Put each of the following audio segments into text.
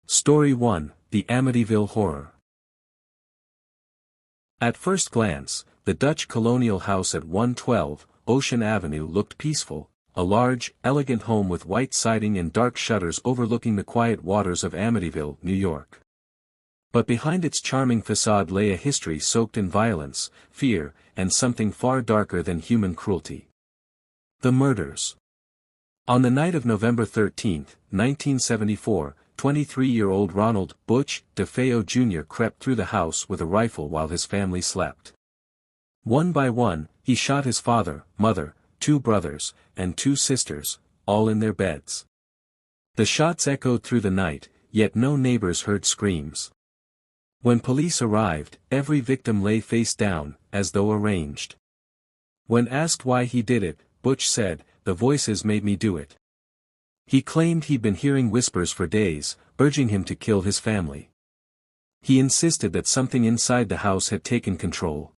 Story 1, The Amityville Horror. At first glance, the Dutch colonial house at 112 Ocean Avenue looked peaceful, a large, elegant home with white siding and dark shutters overlooking the quiet waters of Amityville, New York. But behind its charming facade lay a history soaked in violence, fear, and something far darker than human cruelty. The murders. On the night of November 13, 1974, 23-year-old Ronald Butch DeFeo Jr. crept through the house with a rifle while his family slept. One by one, he shot his father, mother, 2 brothers, and 2 sisters, all in their beds. The shots echoed through the night, yet no neighbors heard screams. When police arrived, every victim lay face down, as though arranged. When asked why he did it, Butch said, "The voices made me do it." He claimed he'd been hearing whispers for days, urging him to kill his family. He insisted that something inside the house had taken control.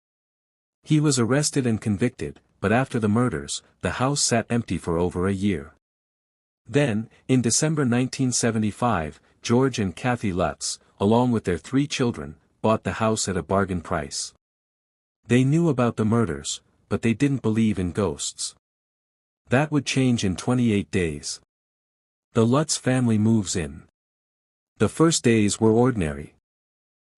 He was arrested and convicted, but after the murders, the house sat empty for over a year. Then, in December 1975, George and Kathy Lutz, along with their 3 children, bought the house at a bargain price. They knew about the murders, but they didn't believe in ghosts. That would change in 28 days. The Lutz family moves in. The first days were ordinary.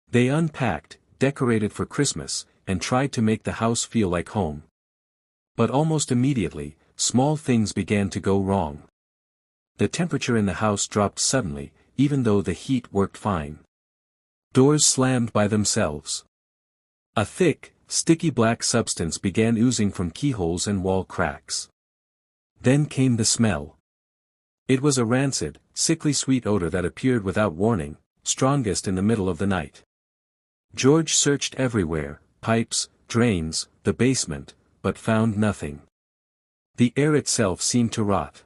They unpacked, decorated for Christmas, and tried to make the house feel like home. But almost immediately, small things began to go wrong. The temperature in the house dropped suddenly, even though the heat worked fine. Doors slammed by themselves. A thick, sticky black substance began oozing from keyholes and wall cracks. Then came the smell. It was a rancid, sickly sweet odor that appeared without warning, strongest in the middle of the night. George searched everywhere, pipes, drains, the basement, but found nothing. The air itself seemed to rot.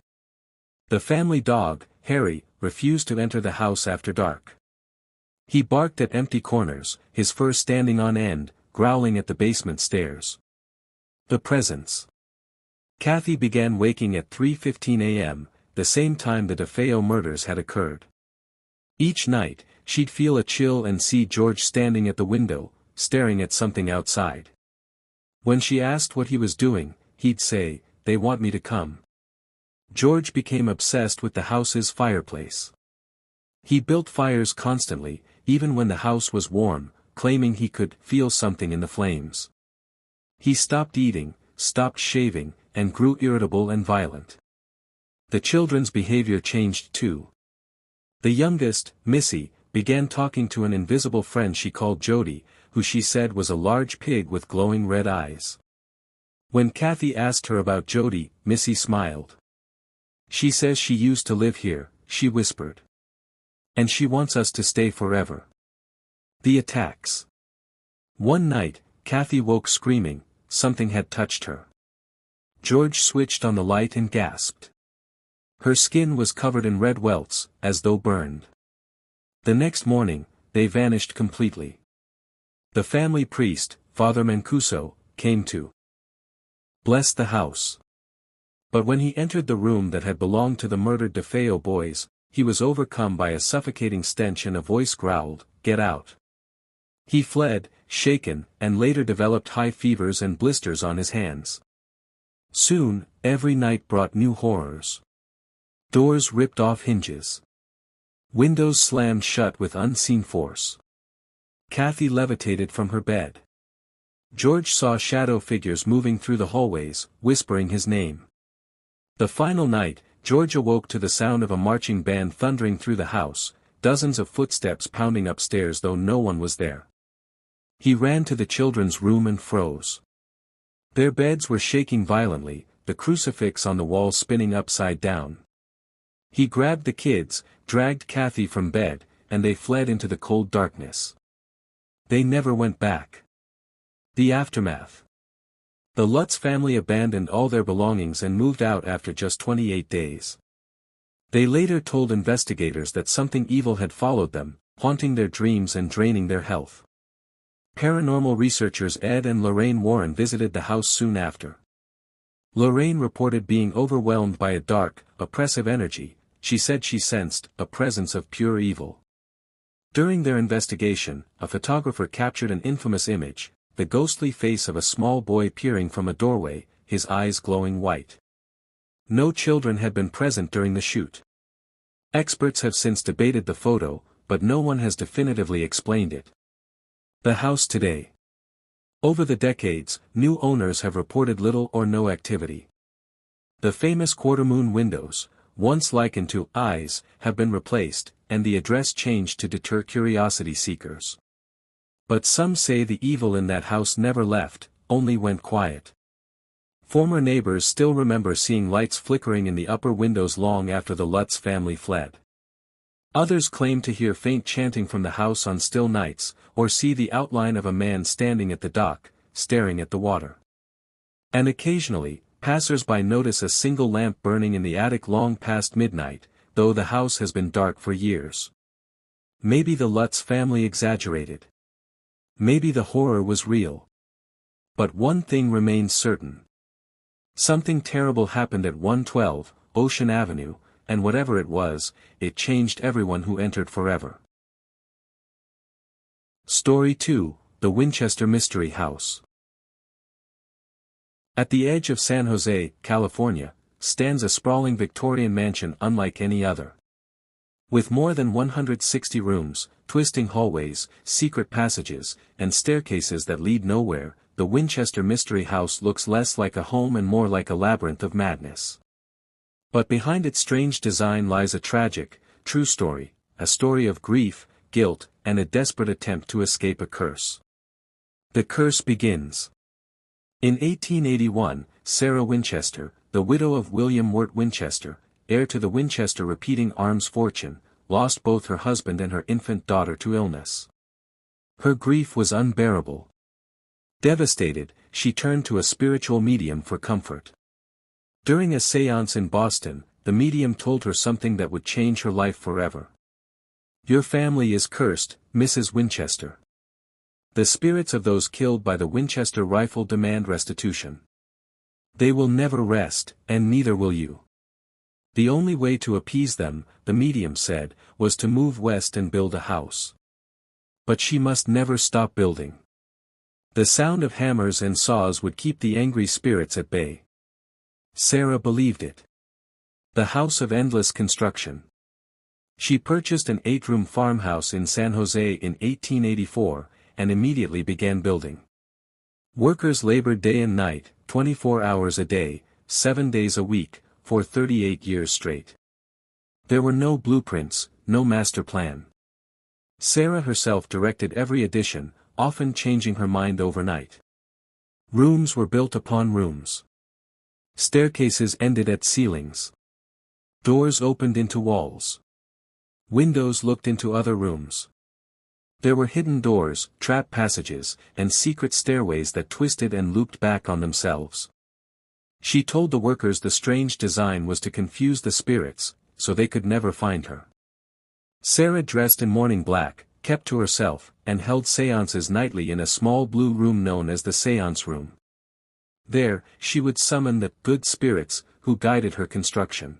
The family dog, Harry, refused to enter the house after dark. He barked at empty corners, his fur standing on end, growling at the basement stairs. The presence. Kathy began waking at 3:15 a.m., the same time the DeFeo murders had occurred. Each night, she'd feel a chill and see George standing at the window, staring at something outside. When she asked what he was doing, he'd say, "They want me to come." George became obsessed with the house's fireplace. He built fires constantly, even when the house was warm, claiming he could feel something in the flames. He stopped eating, stopped shaving, and grew irritable and violent. The children's behavior changed too. The youngest, Missy, began talking to an invisible friend she called Jody, who she said was a large pig with glowing red eyes. When Kathy asked her about Jody, Missy smiled. "She says she used to live here," she whispered. "And she wants us to stay forever." The attacks. One night, Kathy woke screaming, something had touched her. George switched on the light and gasped. Her skin was covered in red welts, as though burned. The next morning, they vanished completely. The family priest, Father Mancuso, came to bless the house. But when he entered the room that had belonged to the murdered DeFeo boys, he was overcome by a suffocating stench and a voice growled, "Get out." He fled, shaken, and later developed high fevers and blisters on his hands. Soon, every night brought new horrors. Doors ripped off hinges. Windows slammed shut with unseen force. Kathy levitated from her bed. George saw shadow figures moving through the hallways, whispering his name. The final night, George awoke to the sound of a marching band thundering through the house, dozens of footsteps pounding upstairs though no one was there. He ran to the children's room and froze. Their beds were shaking violently, the crucifix on the wall spinning upside down. He grabbed the kids, dragged Kathy from bed, and they fled into the cold darkness. They never went back. The aftermath. The Lutz family abandoned all their belongings and moved out after just 28 days. They later told investigators that something evil had followed them, haunting their dreams and draining their health. Paranormal researchers Ed and Lorraine Warren visited the house soon after. Lorraine reported being overwhelmed by a dark, oppressive energy. She said she sensed a presence of pure evil. During their investigation, a photographer captured an infamous image, the ghostly face of a small boy peering from a doorway, his eyes glowing white. No children had been present during the shoot. Experts have since debated the photo, but no one has definitively explained it. The house today. Over the decades, new owners have reported little or no activity. The famous quarter-moon windows, once likened to eyes, have been replaced, and the address changed to deter curiosity seekers. But some say the evil in that house never left, only went quiet. Former neighbors still remember seeing lights flickering in the upper windows long after the Lutz family fled. Others claim to hear faint chanting from the house on still nights, or see the outline of a man standing at the dock, staring at the water. And occasionally, passers-by notice a single lamp burning in the attic long past midnight, though the house has been dark for years. Maybe the Lutz family exaggerated. Maybe the horror was real. But one thing remains certain. Something terrible happened at 112, Ocean Avenue, and whatever it was, it changed everyone who entered forever. Story 2, The Winchester Mystery House. At the edge of San Jose, California, stands a sprawling Victorian mansion unlike any other. With more than 160 rooms, twisting hallways, secret passages, and staircases that lead nowhere, the Winchester Mystery House looks less like a home and more like a labyrinth of madness. But behind its strange design lies a tragic, true story, a story of grief, guilt, and a desperate attempt to escape a curse. The curse begins. In 1881, Sarah Winchester, the widow of William Wirt Winchester, heir to the Winchester Repeating Arms fortune, lost both her husband and her infant daughter to illness. Her grief was unbearable. Devastated, she turned to a spiritual medium for comfort. During a séance in Boston, the medium told her something that would change her life forever. "Your family is cursed, Mrs. Winchester. The spirits of those killed by the Winchester rifle demand restitution. They will never rest, and neither will you." The only way to appease them, the medium said, was to move west and build a house. But she must never stop building. The sound of hammers and saws would keep the angry spirits at bay. Sarah believed it. The house of endless construction. She purchased an 8-room farmhouse in San Jose in 1884, and immediately began building. Workers labored day and night, 24 hours a day, 7 days a week, for 38 years straight. There were no blueprints, no master plan. Sarah herself directed every addition, often changing her mind overnight. Rooms were built upon rooms. Staircases ended at ceilings. Doors opened into walls. Windows looked into other rooms. There were hidden doors, trap passages, and secret stairways that twisted and looped back on themselves. She told the workers the strange design was to confuse the spirits, so they could never find her. Sarah dressed in mourning black, kept to herself, and held séances nightly in a small blue room known as the séance room. There, she would summon the good spirits, who guided her construction.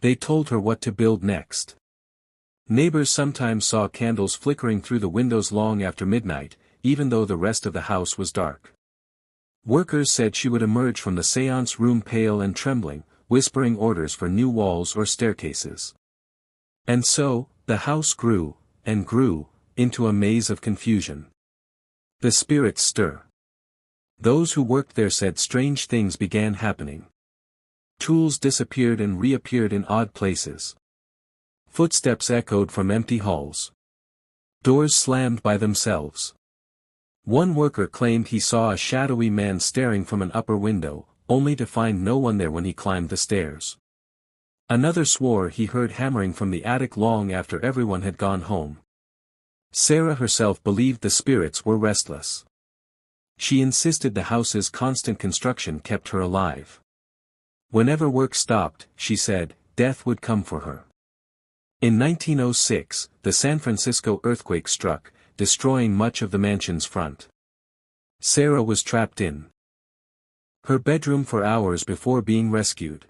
They told her what to build next. Neighbors sometimes saw candles flickering through the windows long after midnight, even though the rest of the house was dark. Workers said she would emerge from the séance room pale and trembling, whispering orders for new walls or staircases. And so, the house grew, and grew, into a maze of confusion. The spirits stir. Those who worked there said strange things began happening. Tools disappeared and reappeared in odd places. Footsteps echoed from empty halls. Doors slammed by themselves. One worker claimed he saw a shadowy man staring from an upper window, only to find no one there when he climbed the stairs. Another swore he heard hammering from the attic long after everyone had gone home. Sarah herself believed the spirits were restless. She insisted the house's constant construction kept her alive. Whenever work stopped, she said, death would come for her. In 1906, the San Francisco earthquake struck, destroying much of the mansion's front. Sarah was trapped in her bedroom for hours before being rescued.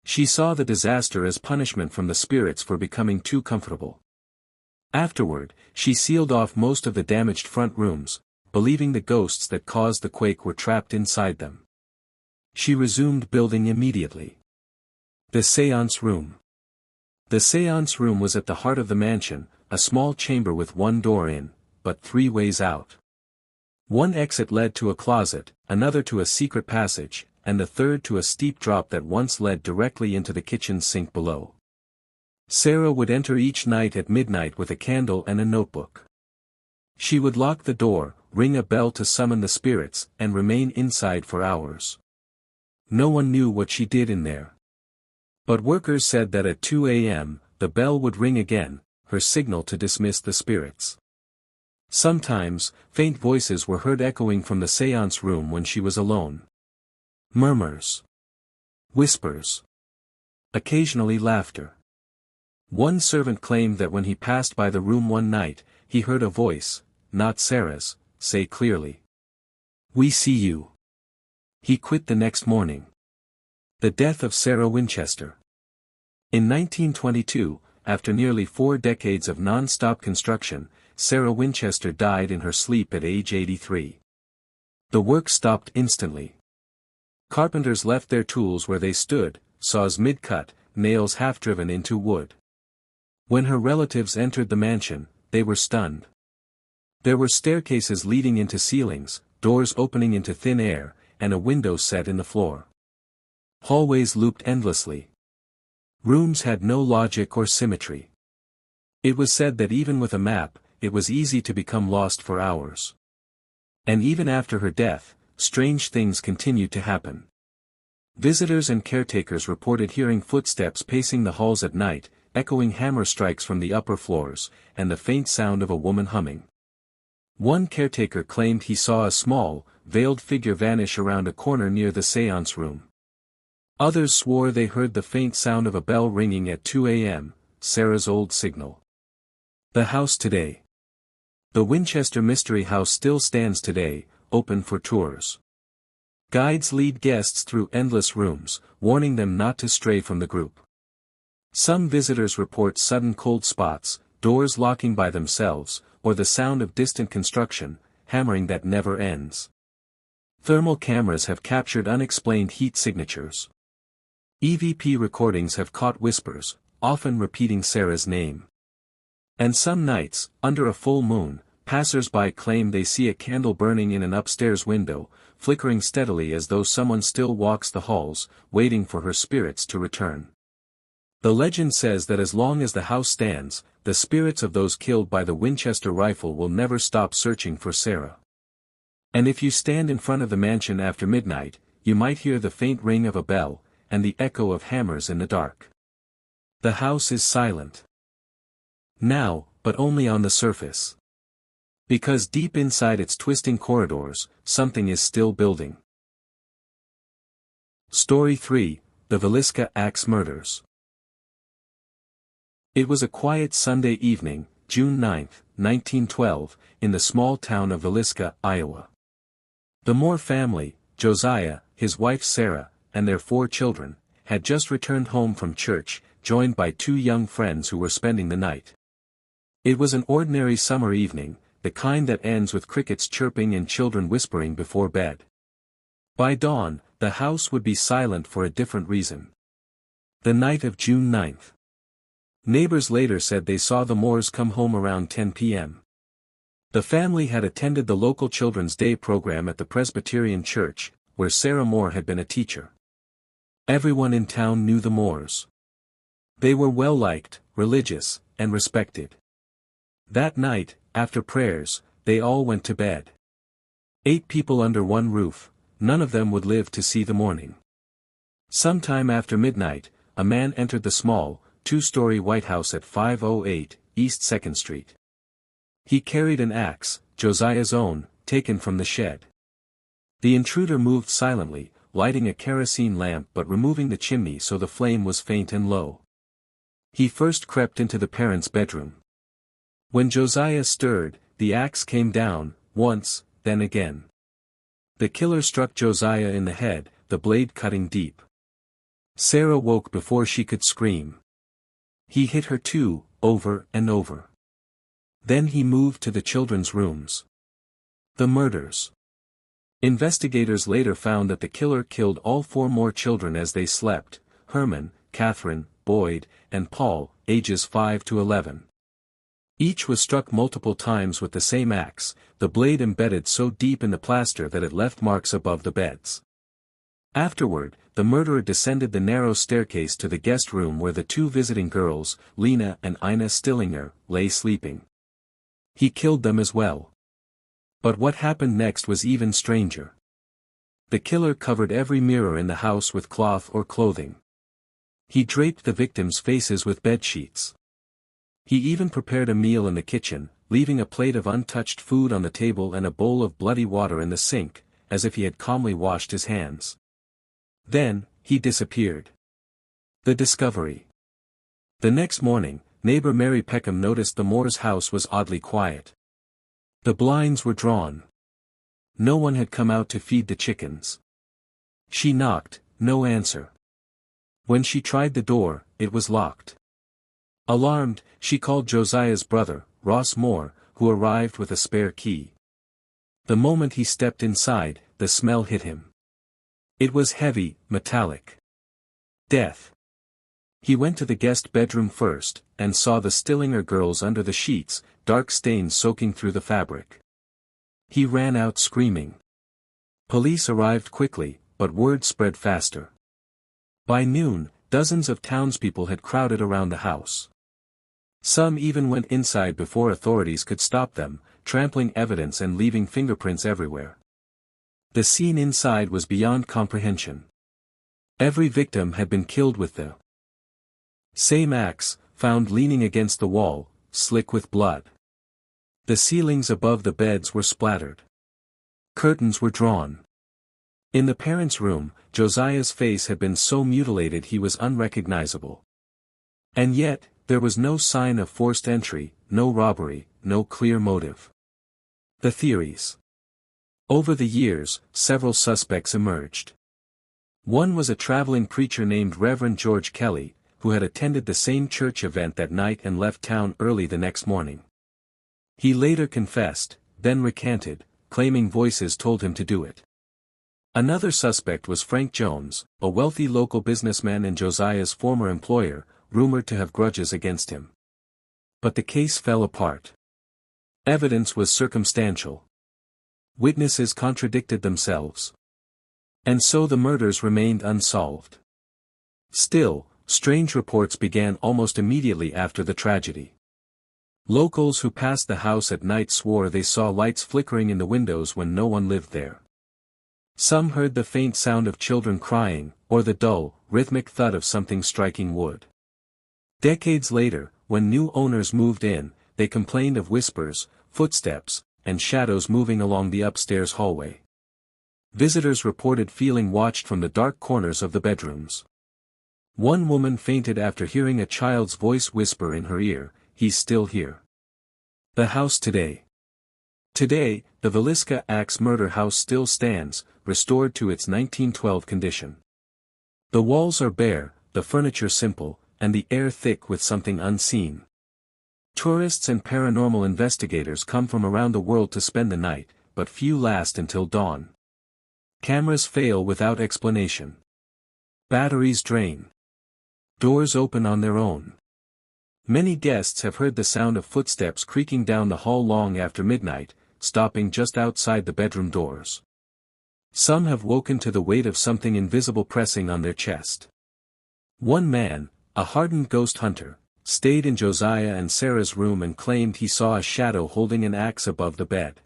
She saw the disaster as punishment from the spirits for becoming too comfortable. Afterward, she sealed off most of the damaged front rooms, believing the ghosts that caused the quake were trapped inside them. She resumed building immediately. The Séance Room. The séance room was at the heart of the mansion, a small chamber with one door in, but 3 ways out. One exit led to a closet, another to a secret passage, and the third to a steep drop that once led directly into the kitchen sink below. Sarah would enter each night at midnight with a candle and a notebook. She would lock the door, ring a bell to summon the spirits, and remain inside for hours. No one knew what she did in there. But workers said that at 2 a.m., the bell would ring again, her signal to dismiss the spirits. Sometimes, faint voices were heard echoing from the séance room when she was alone. Murmurs. Whispers. Occasionally laughter. One servant claimed that when he passed by the room one night, he heard a voice, not Sarah's, say clearly, "We see you." He quit the next morning. The death of Sarah Winchester. In 1922, after nearly 4 decades of non-stop construction, Sarah Winchester died in her sleep at age 83. The work stopped instantly. Carpenters left their tools where they stood, saws mid-cut, nails half-driven into wood. When her relatives entered the mansion, they were stunned. There were staircases leading into ceilings, doors opening into thin air, and a window set in the floor. Hallways looped endlessly. Rooms had no logic or symmetry. It was said that even with a map, it was easy to become lost for hours. And even after her death, strange things continued to happen. Visitors and caretakers reported hearing footsteps pacing the halls at night, echoing hammer strikes from the upper floors, and the faint sound of a woman humming. One caretaker claimed he saw a small, veiled figure vanish around a corner near the séance room. Others swore they heard the faint sound of a bell ringing at 2 a.m., Sarah's old signal. The house today. The Winchester Mystery House still stands today, open for tours. Guides lead guests through endless rooms, warning them not to stray from the group. Some visitors report sudden cold spots, doors locking by themselves, or the sound of distant construction, hammering that never ends. Thermal cameras have captured unexplained heat signatures. EVP recordings have caught whispers, often repeating Sarah's name. And some nights, under a full moon, passers-by claim they see a candle burning in an upstairs window, flickering steadily as though someone still walks the halls, waiting for her spirits to return. The legend says that as long as the house stands, the spirits of those killed by the Winchester rifle will never stop searching for Sarah. And if you stand in front of the mansion after midnight, you might hear the faint ring of a bell, and the echo of hammers in the dark. The house is silent. Now, but only on the surface. Because deep inside its twisting corridors, something is still building. Story 3, The Villisca Axe Murders. It was a quiet Sunday evening, June 9, 1912, in the small town of Villisca, Iowa. The Moore family, Josiah, his wife Sarah, and their 4 children, had just returned home from church, joined by 2 young friends who were spending the night. It was an ordinary summer evening, the kind that ends with crickets chirping and children whispering before bed. By dawn, the house would be silent for a different reason. The night of June 9. Neighbors later said they saw the Moores come home around 10 p.m. The family had attended the local Children's Day program at the Presbyterian Church, where Sarah Moore had been a teacher. Everyone in town knew the Moores. They were well-liked, religious, and respected. That night, after prayers, they all went to bed. 8 people under one roof, none of them would live to see the morning. Sometime after midnight, a man entered the small, 2-story White House at 508 East 2nd Street. He carried an axe, Josiah's own, taken from the shed. The intruder moved silently, lighting a kerosene lamp but removing the chimney so the flame was faint and low. He first crept into the parents' bedroom. When Josiah stirred, the axe came down, once, then again. The killer struck Josiah in the head, the blade cutting deep. Sarah woke before she could scream. He hit her too, over and over. Then he moved to the children's rooms. The murders. Investigators later found that the killer killed all 4 more children as they slept: Herman, Catherine, Boyd, and Paul, ages 5 to 11. Each was struck multiple times with the same axe, the blade embedded so deep in the plaster that it left marks above the beds. Afterward, the murderer descended the narrow staircase to the guest room where the 2 visiting girls, Lena and Ina Stillinger, lay sleeping. He killed them as well. But what happened next was even stranger. The killer covered every mirror in the house with cloth or clothing. He draped the victims' faces with bedsheets. He even prepared a meal in the kitchen, leaving a plate of untouched food on the table and a bowl of bloody water in the sink, as if he had calmly washed his hands. Then, he disappeared. The discovery. The next morning, neighbor Mary Peckham noticed the Moores' house was oddly quiet. The blinds were drawn. No one had come out to feed the chickens. She knocked, no answer. When she tried the door, it was locked. Alarmed, she called Josiah's brother, Ross Moore, who arrived with a spare key. The moment he stepped inside, the smell hit him. It was heavy, metallic. Death. He went to the guest bedroom first, and saw the Stillinger girls under the sheets, dark stains soaking through the fabric. He ran out screaming. Police arrived quickly, but word spread faster. By noon, dozens of townspeople had crowded around the house. Some even went inside before authorities could stop them, trampling evidence and leaving fingerprints everywhere. The scene inside was beyond comprehension. Every victim had been killed with the same axe, found leaning against the wall, slick with blood. The ceilings above the beds were splattered. Curtains were drawn. In the parents' room, Josiah's face had been so mutilated he was unrecognizable. And yet, there was no sign of forced entry, no robbery, no clear motive. The theories. Over the years, several suspects emerged. One was a traveling preacher named Reverend George Kelly, who had attended the same church event that night and left town early the next morning. He later confessed, then recanted, claiming voices told him to do it. Another suspect was Frank Jones, a wealthy local businessman and Josiah's former employer, rumored to have grudges against him. But the case fell apart. Evidence was circumstantial. Witnesses contradicted themselves. And so the murders remained unsolved. Still, strange reports began almost immediately after the tragedy. Locals who passed the house at night swore they saw lights flickering in the windows when no one lived there. Some heard the faint sound of children crying, or the dull, rhythmic thud of something striking wood. Decades later, when new owners moved in, they complained of whispers, footsteps, and shadows moving along the upstairs hallway. Visitors reported feeling watched from the dark corners of the bedrooms. One woman fainted after hearing a child's voice whisper in her ear, "He's still here." The house today. Today, the Villisca Axe murder house still stands, restored to its 1912 condition. The walls are bare, the furniture simple, and the air thick with something unseen. Tourists and paranormal investigators come from around the world to spend the night, but few last until dawn. Cameras fail without explanation. Batteries drain. Doors open on their own. Many guests have heard the sound of footsteps creaking down the hall long after midnight, stopping just outside the bedroom doors. Some have woken to the weight of something invisible pressing on their chest. One man, a hardened ghost hunter, stayed in Josiah and Sarah's room and claimed he saw a shadow holding an axe above the bed.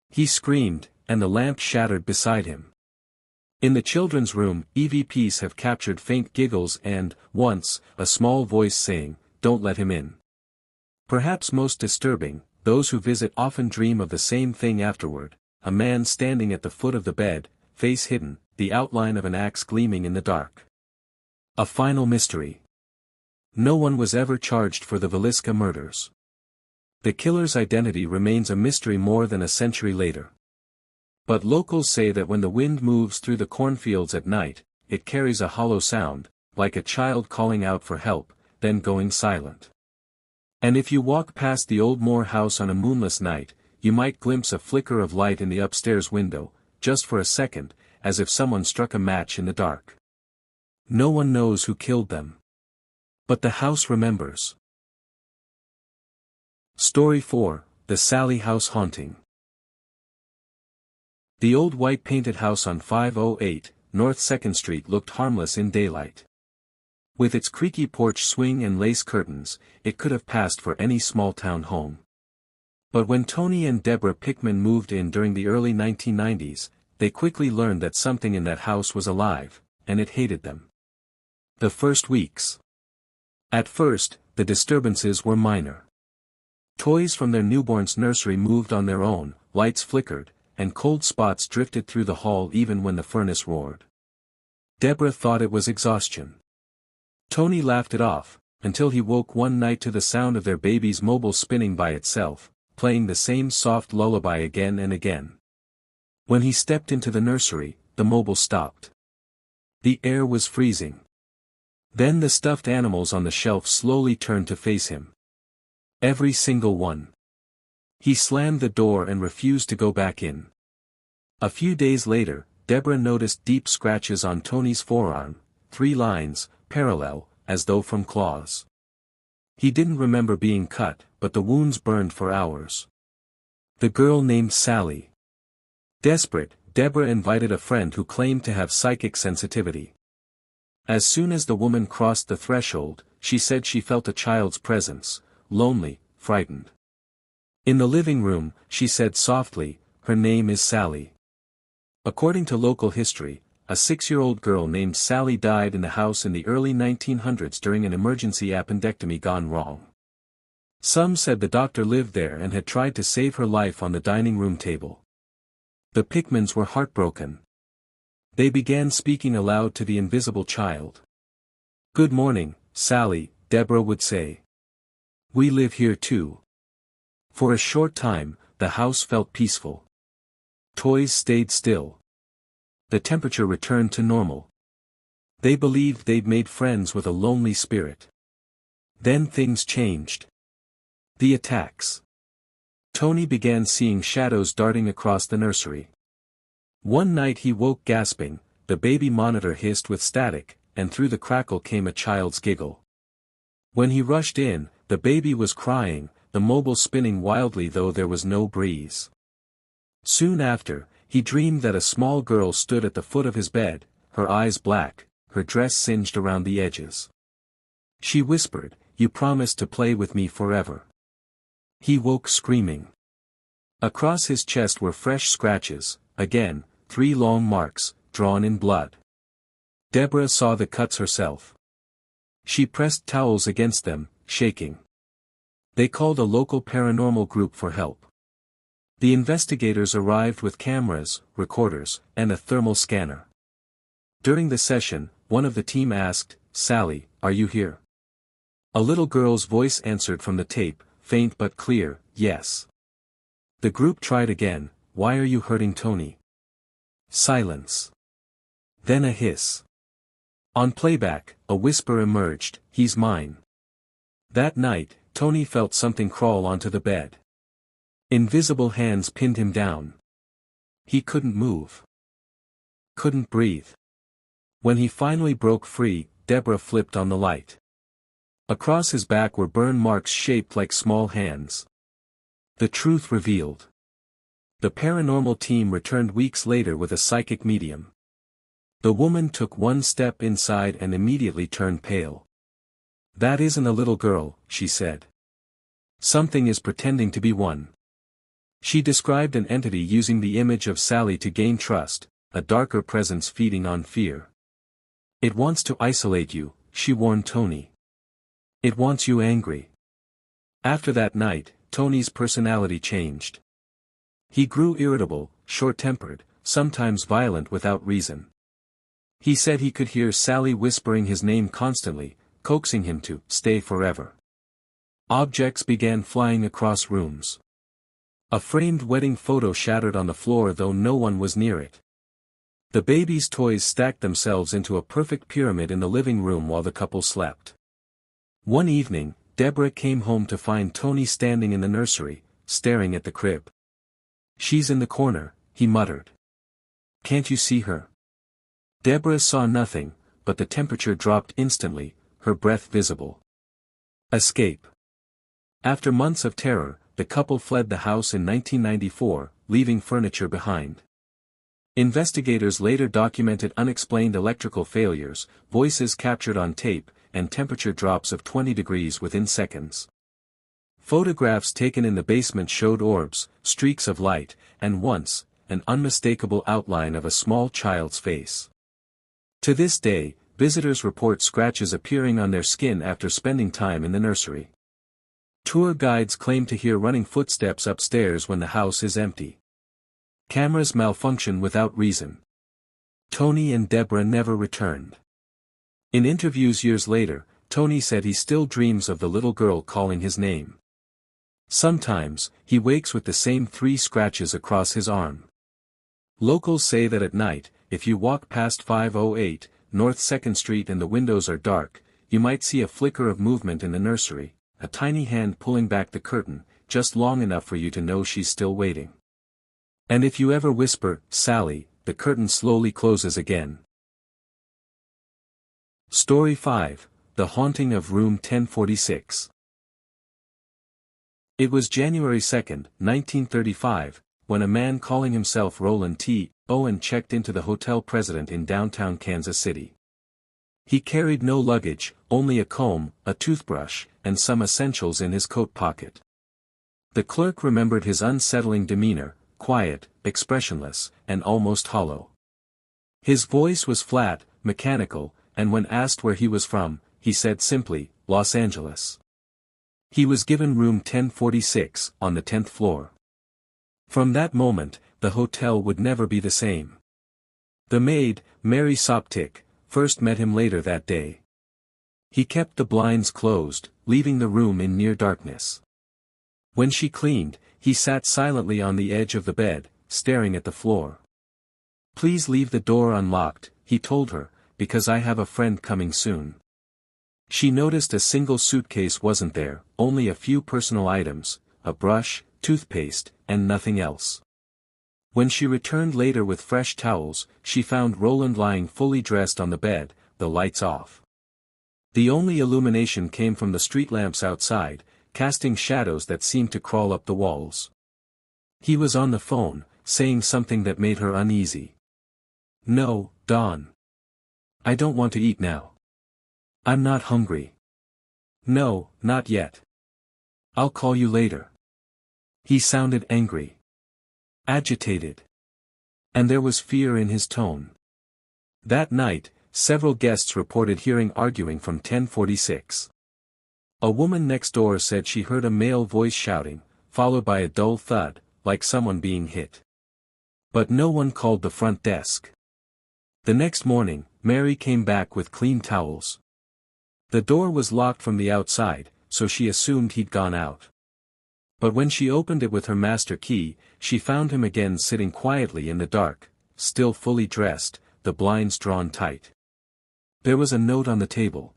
He screamed, and the lamp shattered beside him. In the children's room, EVPs have captured faint giggles and, once, a small voice saying, "Don't let him in." Perhaps most disturbing, those who visit often dream of the same thing afterward: a man standing at the foot of the bed, face hidden, the outline of an axe gleaming in the dark. A final mystery. No one was ever charged for the Villisca murders. The killer's identity remains a mystery more than a century later. But locals say that when the wind moves through the cornfields at night, it carries a hollow sound, like a child calling out for help, then going silent. And if you walk past the old Moore house on a moonless night, you might glimpse a flicker of light in the upstairs window, just for a second, as if someone struck a match in the dark. No one knows who killed them. But the house remembers. Story 4, The Sally House Haunting. The old white painted house on 508 North 2nd Street looked harmless in daylight. With its creaky porch swing and lace curtains, it could have passed for any small-town home. But when Tony and Deborah Pickman moved in during the early 1990s, they quickly learned that something in that house was alive, and it hated them. The first weeks. At first, the disturbances were minor. Toys from their newborn's nursery moved on their own, lights flickered, and cold spots drifted through the hall even when the furnace roared. Deborah thought it was exhaustion. Tony laughed it off, until he woke one night to the sound of their baby's mobile spinning by itself, playing the same soft lullaby again and again. When he stepped into the nursery, the mobile stopped. The air was freezing. Then the stuffed animals on the shelf slowly turned to face him. Every single one. He slammed the door and refused to go back in. A few days later, Deborah noticed deep scratches on Tony's forearm, 3 lines, parallel, as though from claws. He didn't remember being cut, but the wounds burned for hours. The girl named Sally. Desperate, Deborah invited a friend who claimed to have psychic sensitivity. As soon as the woman crossed the threshold, she said she felt a child's presence, lonely, frightened. In the living room, she said softly, "Her name is Sally." According to local history, a 6-year-old girl named Sally died in the house in the early 1900s during an emergency appendectomy gone wrong. Some said the doctor lived there and had tried to save her life on the dining room table. The Pickmans were heartbroken. They began speaking aloud to the invisible child. "Good morning, Sally," Deborah would say. "We live here too." For a short time, the house felt peaceful. Toys stayed still. The temperature returned to normal. They believed they'd made friends with a lonely spirit. Then things changed. The attacks. Tony began seeing shadows darting across the nursery. One night he woke gasping, the baby monitor hissed with static, and through the crackle came a child's giggle. When he rushed in, the baby was crying, the mobile spinning wildly though there was no breeze. Soon after, he dreamed that a small girl stood at the foot of his bed, her eyes black, her dress singed around the edges. She whispered, "You promised to play with me forever." He woke screaming. Across his chest were fresh scratches, again, 3 long marks, drawn in blood. Deborah saw the cuts herself. She pressed towels against them, shaking. They called a local paranormal group for help. The investigators arrived with cameras, recorders, and a thermal scanner. During the session, one of the team asked, "Sally, are you here?" A little girl's voice answered from the tape, faint but clear, "Yes." The group tried again, "Why are you hurting Tony?" Silence. Then a hiss. On playback, a whisper emerged, "He's mine." That night, Tony felt something crawl onto the bed. Invisible hands pinned him down. He couldn't move. Couldn't breathe. When he finally broke free, Deborah flipped on the light. Across his back were burn marks shaped like small hands. The truth revealed. The paranormal team returned weeks later with a psychic medium. The woman took one step inside and immediately turned pale. "That isn't a little girl," she said. "Something is pretending to be one." She described an entity using the image of Sally to gain trust, a darker presence feeding on fear. "It wants to isolate you," she warned Tony. "It wants you angry." After that night, Tony's personality changed. He grew irritable, short-tempered, sometimes violent without reason. He said he could hear Sally whispering his name constantly, coaxing him to stay forever. Objects began flying across rooms. A framed wedding photo shattered on the floor though no one was near it. The baby's toys stacked themselves into a perfect pyramid in the living room while the couple slept. One evening, Deborah came home to find Tony standing in the nursery, staring at the crib. "She's in the corner," he muttered. "Can't you see her?" Deborah saw nothing, but the temperature dropped instantly, her breath visible. Escape. After months of terror, the couple fled the house in 1994, leaving furniture behind. Investigators later documented unexplained electrical failures, voices captured on tape, and temperature drops of 20 degrees within seconds. Photographs taken in the basement showed orbs, streaks of light, and once, an unmistakable outline of a small child's face. To this day, visitors report scratches appearing on their skin after spending time in the nursery. Tour guides claim to hear running footsteps upstairs when the house is empty. Cameras malfunction without reason. Tony and Deborah never returned. In interviews years later, Tony said he still dreams of the little girl calling his name. Sometimes, he wakes with the same 3 scratches across his arm. Locals say that at night, if you walk past 508 North 2nd Street and the windows are dark, you might see a flicker of movement in the nursery, a tiny hand pulling back the curtain, just long enough for you to know she's still waiting. And if you ever whisper, "Sally," the curtain slowly closes again. Story 5, The Haunting of Room 1046. It was January 2, 1935, when a man calling himself Roland T. Owen checked into the Hotel President in downtown Kansas City. He carried no luggage, only a comb, a toothbrush, and some essentials in his coat pocket. The clerk remembered his unsettling demeanor, quiet, expressionless, and almost hollow. His voice was flat, mechanical, and when asked where he was from, he said simply, "Los Angeles." He was given room 1046, on the 10th floor. From that moment, the hotel would never be the same. The maid, Mary Soptic, first met him later that day. He kept the blinds closed, leaving the room in near darkness. When she cleaned, he sat silently on the edge of the bed, staring at the floor. "Please leave the door unlocked," he told her, "because I have a friend coming soon." She noticed a single suitcase wasn't there, only a few personal items, a brush, toothpaste, and nothing else. When she returned later with fresh towels, she found Roland lying fully dressed on the bed, the lights off. The only illumination came from the street lamps outside, casting shadows that seemed to crawl up the walls. He was on the phone, saying something that made her uneasy. "No, Dawn. I don't want to eat now. I'm not hungry." "No, not yet. I'll call you later." He sounded angry. Agitated. And there was fear in his tone. That night, several guests reported hearing arguing from 1046. A woman next door said she heard a male voice shouting, followed by a dull thud, like someone being hit. But no one called the front desk. The next morning, Mary came back with clean towels. The door was locked from the outside, so she assumed he'd gone out. But when she opened it with her master key, she found him again sitting quietly in the dark, still fully dressed, the blinds drawn tight. There was a note on the table.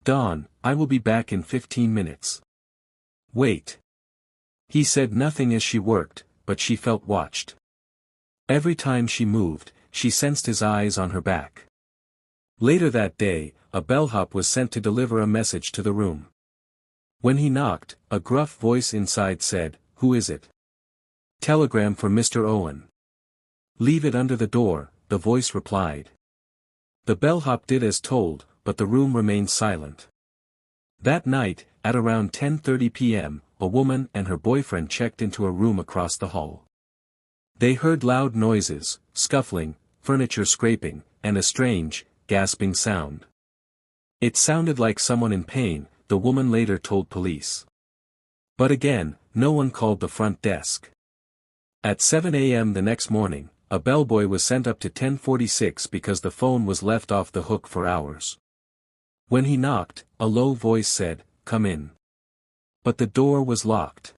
"Dawn, I will be back in 15 minutes. Wait." He said nothing as she worked, but she felt watched. Every time she moved, she sensed his eyes on her back. Later that day, a bellhop was sent to deliver a message to the room. When he knocked, a gruff voice inside said, "Who is it?" "Telegram for Mr. Owen." "Leave it under the door," the voice replied. The bellhop did as told, but the room remained silent. That night, at around 10:30 p.m., a woman and her boyfriend checked into a room across the hall. They heard loud noises, scuffling, furniture scraping, and a strange, gasping sound. It sounded like someone in pain, the woman later told police. But again, no one called the front desk. At 7 a.m. the next morning, a bellboy was sent up to 1046 because the phone was left off the hook for hours. When he knocked, a low voice said, "Come in." But the door was locked.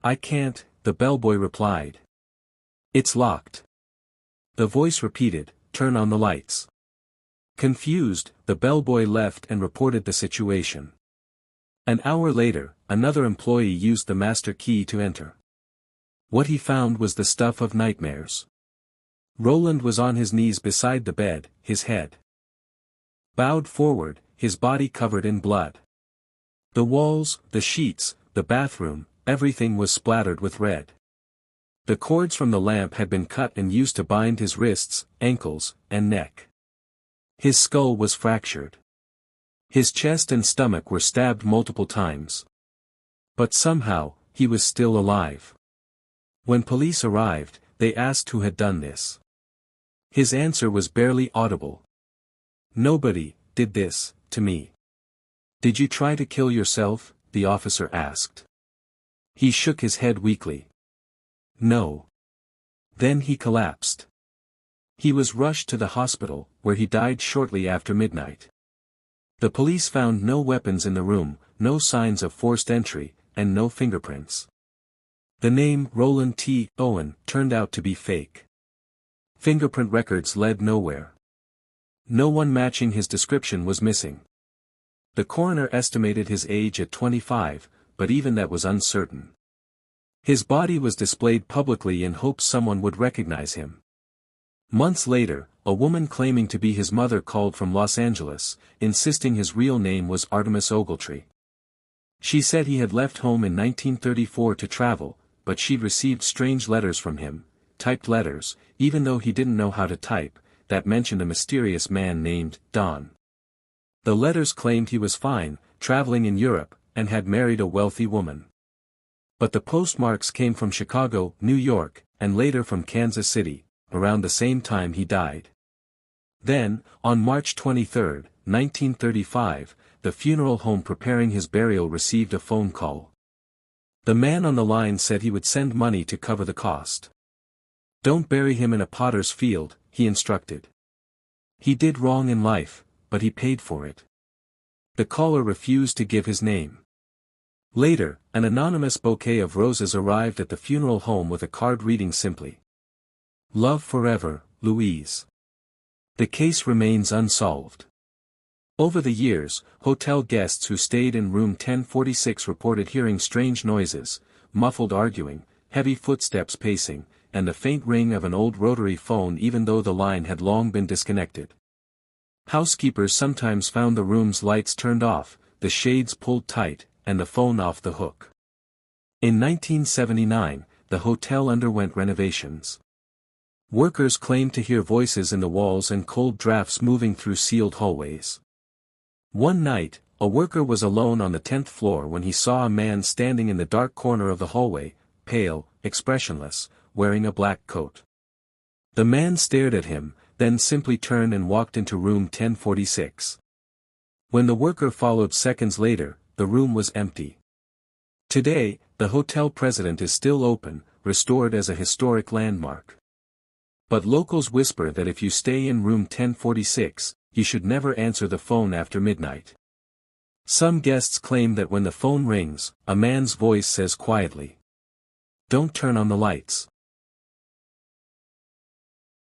"I can't," the bellboy replied. "It's locked." The voice repeated, "Turn on the lights." Confused, the bellboy left and reported the situation. An hour later, another employee used the master key to enter. What he found was the stuff of nightmares. Roland was on his knees beside the bed, his head bowed forward, his body covered in blood. The walls, the sheets, the bathroom, everything was splattered with red. The cords from the lamp had been cut and used to bind his wrists, ankles, and neck. His skull was fractured. His chest and stomach were stabbed multiple times. But somehow, he was still alive. When police arrived, they asked who had done this. His answer was barely audible. "Nobody did this to me." "Did you try to kill yourself?" the officer asked. He shook his head weakly. "No." Then he collapsed. He was rushed to the hospital, where he died shortly after midnight. The police found no weapons in the room, no signs of forced entry, and no fingerprints. The name Roland T. Owen turned out to be fake. Fingerprint records led nowhere. No one matching his description was missing. The coroner estimated his age at 25, but even that was uncertain. His body was displayed publicly in hopes someone would recognize him. Months later, a woman claiming to be his mother called from Los Angeles, insisting his real name was Artemis Ogletree. She said he had left home in 1934 to travel, but she'd received strange letters from him, typed letters, even though he didn't know how to type, that mentioned a mysterious man named Don. The letters claimed he was fine, traveling in Europe, and had married a wealthy woman. But the postmarks came from Chicago, New York, and later from Kansas City, around the same time he died. Then, on March 23, 1935, the funeral home preparing his burial received a phone call. The man on the line said he would send money to cover the cost. "Don't bury him in a potter's field," he instructed. He did wrong in life, but he paid for it. The caller refused to give his name. Later, an anonymous bouquet of roses arrived at the funeral home with a card reading simply, "Love forever, Louise." The case remains unsolved. Over the years, hotel guests who stayed in room 1046 reported hearing strange noises, muffled arguing, heavy footsteps pacing, and the faint ring of an old rotary phone even though the line had long been disconnected. Housekeepers sometimes found the room's lights turned off, the shades pulled tight, and the phone off the hook. In 1979, the hotel underwent renovations. Workers claimed to hear voices in the walls and cold drafts moving through sealed hallways. One night, a worker was alone on the 10th floor when he saw a man standing in the dark corner of the hallway, pale, expressionless, wearing a black coat. The man stared at him, then simply turned and walked into room 1046. When the worker followed seconds later, the room was empty. Today, the hotel president is still open, restored as a historic landmark. But locals whisper that if you stay in room 1046, you should never answer the phone after midnight. Some guests claim that when the phone rings, a man's voice says quietly, "Don't turn on the lights."